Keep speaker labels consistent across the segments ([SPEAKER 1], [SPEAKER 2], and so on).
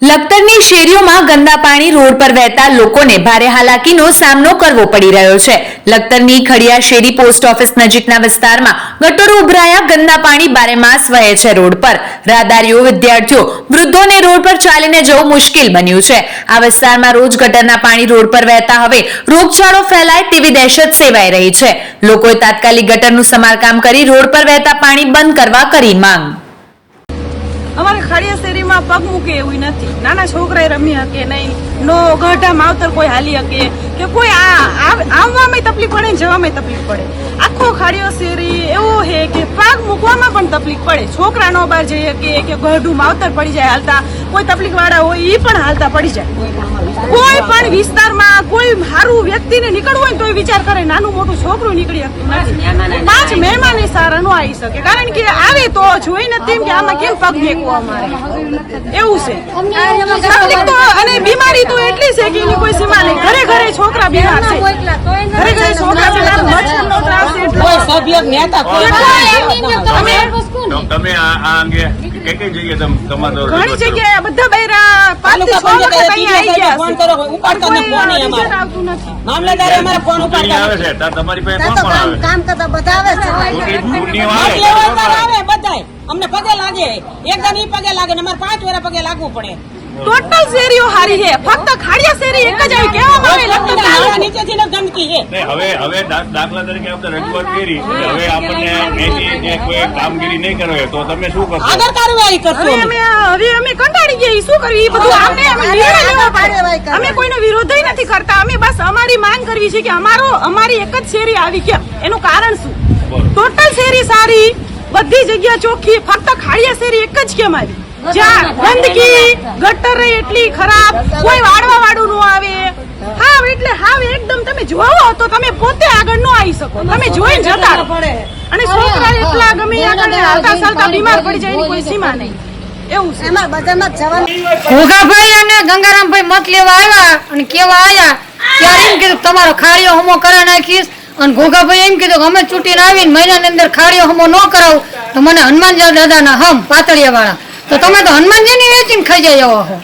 [SPEAKER 1] લખતરની શેરીઓમાં ગંદા પાણી રોડ પર વહેતા લોકોને ભારે હાલાકીનો સામનો કરવો પડી રહ્યો છે। લખતરની ખડિયા શેરી પોસ્ટ ઓફિસ નજીકના વિસ્તારમાં ગટરો ઉભરાયા ગંદા પાણી બારેમાસ વહે છે રોડ પર। રાહદારીઓ, વિદ્યાર્થીઓ, વૃદ્ધોને રોડ પર ચાલીને જવું મુશ્કેલ બન્યું છે। આ વિસ્તારમાં રોજ ગટરના પાણી રોડ પર વહેતા હવે રોગચાળો ફેલાય તેવી દહેશત સેવાઈ રહી છે। લોકોએ તાત્કાલિક ગટરનું સમારકામ કરી રોડ પર વહેતા પાણી બંધ કરવા કરી માંગ।
[SPEAKER 2] અમારે ખડિયા શેરીમાં પગ મૂકે એવું નથી। નાના છોકરાએ રમી શકે નહીં, નો ગઢા માવતર કોઈ હાલી શકે કે કોઈ આવવામાં તકલીફ પડે, જવામાં તકલીફ પડે। આખો ખડિયો શેરી એવો છે કે પગ મૂકવામાં પણ તકલીફ પડે। છોકરા નો બહાર જઈ શકે કે ગઢું માવતર પડી જાય હાલતા, કોઈ તકલીફ વાળા હોય એ પણ હાલતા પડી જાય। કોઈ પણ વિસ્તારમાં કોઈ સારું વ્યક્તિને નીકળવું હોય તો વિચાર કરે, નાનું મોટું છોકરું નીકળી શકતું નથી। 5 મહેમાન સારા નો આવી શકે, કારણ કે આવે તો જોઈને તેમ કે આમાં કેમ પગ મેકવો અમારે એવું છે। તકલીફ તો અને બીમારી તો એટલી છે કે એની કોઈ સીમા નહીં। ઘરે ઘરે છોકરા બીમાર છે, ઘરે ઘરે છોકરા બીમાર, મચ્છરનો ત્રાસ એટલો સભ્ય નેતા
[SPEAKER 3] તમે આ અંગે કઈ જગ્યાએ તમારો
[SPEAKER 2] ઘણી જગ્યાએ બધા બૈરા 5 થી 6 વખત અહીંયા આવી ગયા
[SPEAKER 4] ફોન કરો, ઉપાડતા નથી, ફોન નહીં અમારે
[SPEAKER 2] આવતું નથી।
[SPEAKER 4] મામલતદાર અમારે ફોન ઉપાડતા
[SPEAKER 3] આવે છે તમારી પાસે કોણ આવે?
[SPEAKER 5] કામ કરતા બધા આવે
[SPEAKER 4] આવે બધાય અમને પગે લાગે, એકદમ ઈ પગે લાગે ને અમારે 5 વાર પગે લાગવું પડે।
[SPEAKER 2] ટોટલ શેરીઓ હારી છે, ફક્ત ખાડિયા શેરી એક જ આવી કેવામાં આવે લખતર તાલુકા
[SPEAKER 4] નીચેથી ને ગંદકી છે।
[SPEAKER 3] હવે દાખલા તરીકે આપણે રજૂઆત કરી, હવે આપણને એની જે કોઈ કામગીરી નહીં કરે તો તમે શું કરશો?
[SPEAKER 4] આગળ કાર્યવાહી કરશું
[SPEAKER 2] હવે અમે કંટાળી ગયા, શું કરવું એ બધું અમે નિર્ણય લેવા પડે। અમે કોઈનો વિરોધ નથી કરતા, અમે બસ અમારી માંગ કરવી છે કે અમારી એક જ શેરી આવી કેમ, એનું કારણ શું? ટોટલ શેરી સારી, બધી જગ્યા ચોખ્ખી, ફક્ત ખાડિયા શેરી એક જ કેમ આવી જ્યાં ગંદકી, ગટર એટલી ખરાબ, કોઈ વાળવા વાળું નો આવે। હાવ એટલે હાવ એકદમ તમે જોવો તો તમે પોતે આગળ નો આવી શકો, તમે જોઈને જતા રહો। અને છોકરા એટલા ગમે આગળ હાલતા ચાલતા બીમાર પડી જાય એની કોઈ સીમા નહીં, એવું છે।
[SPEAKER 5] એમાં બધામાં જવાનું
[SPEAKER 6] ઘોઘાભાઈ અને ગંગારામભાઈ મત લેવા આવ્યા અને કેવા આવ્યા ત્યારે એમ કીધું તમારો ખાડીઓ હમો કરા નાખીશ। અને ઘોઘાભાઈ એમ કીધું અમે ચૂંટીને આવીને મહિનાની અંદર ખાડીઓ હમો ન કરાવું તો મને હનુમાનજી દાદાના હમ પાતળિયા વાળા, તો તમે તો હનુમાનજીની વેચીને ખાઈ જાય એવા હો।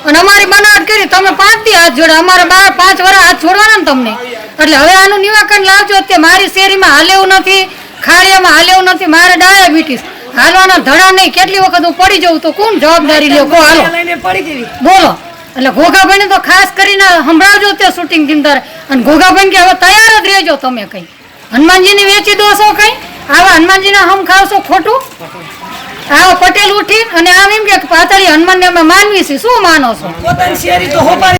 [SPEAKER 6] અને અમારી બનાવટ કરી, તમે 5 દી હાથ જોડે, અમારે 5 વર્ષ હાથ છોડવાના ને તમને। એટલે હવે આનું નિવાકરણ લાવજો કે મારી શેરીમાં હાલેવું નથી, ખાડિયામાં હાલેવું નથી, મારે ડાયાબિટીસ હાલવાના ધડા નહીં, કેટલી વખત હું પડી જાઉં તો કોણ જવાબદારી લ્યો? કો હાલો બોલો। એટલે ઘોઘાભાઈને તો ખાસ કરીને સંભળાવજો તે શૂટિંગ ટીમ। અને ઘોઘાભાઈ કે હવે તૈયાર જ રહેજો, તમે કઈ હનુમાનજીની વેચી દો છો, કઈ આવા હનુમાનજીના હમ ખાવશો ખોટું? આવો પટેલ ઉઠી અને આમ એમ કે પાતળી હનુમાનને અમે માનવી છે, શું માનો છો?